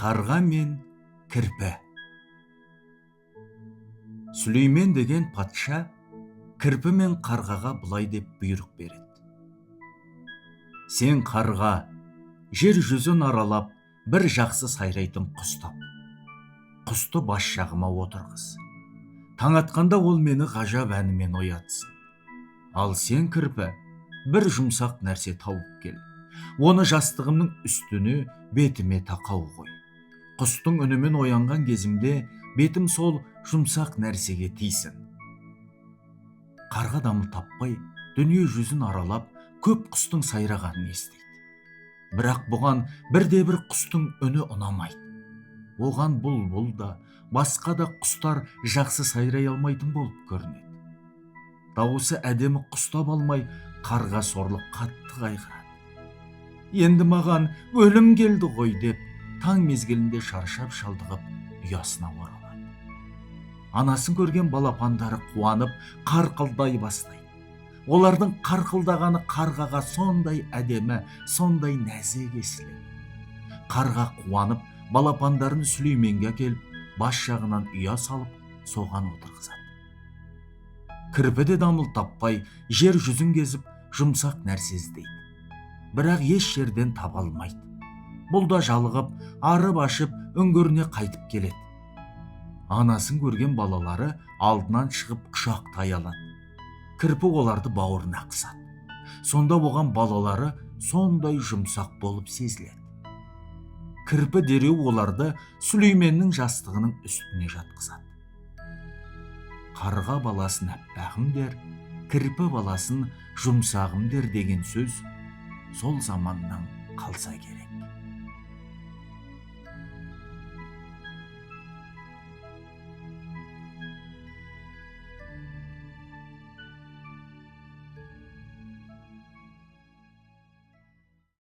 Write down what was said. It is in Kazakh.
Қарға мен кірпі. Сүлеймен деген патша кірпі мен қарғаға былай деп бұйрық береді. Сен қарға, жер жүзін аралап, бір жақсы сайрайтын құс тап. Құсты бас жағыма отырғыз. Таң атқанда ол мені ғажап әнімен оятсын. Ал сен кірпі, бір жұмсақ нәрсе тауып кел. Оны жастығымның үстіне бетіме тақау қой. Құстың үнімен оянған кезімде бетім сол жұмсақ нәрсеге тисін. Қарға дамыл таппай, дүние жүзін аралап, көп құстың сайрағанын естиді. Бірақ бұған бірде-бір құстың үні ұнамайды. Оған бұлбұл да, басқа да құстар жақсы сайрай алмайтын болып көрінеді. Дауысы әдемі құстап алмай, қарға сорлы қатты қайғырады. Енді маған өлім келді ғой деп, таң мезгілінде шаршап шалдығып ұясына оралады. Анасын көрген балапандары қуанып, қарқылдай бастайды. Олардың қарқылдағаны қарғаға сондай әдемі, сондай нәзік естіледі. Қарға қуанып, балапандарын Сүлейменге әкеліп, бас жағынан ұя салып, соған отырғызады. Кірпі де дамыл таппай, жер жүзін кезіп, жұмсақ нәрсе іздейді. Бірақ еш жерден таба алмайды. Бұл да жалығып, арып ашып, үңгіріне қайтып келеді. Анасын көрген балалары алдынан шығып құшақтай алады. Кірпі оларды бауырына қысады. Сонда оған балалары сондай жұмсақ болып сезіледі. Кірпі дереу оларды Сүлейменнің жастығының үстіне жатқызады. Қарға баласын әппағым дер, кірпі баласын жұмсағым дер деген сөз сол заманнан қалса керек.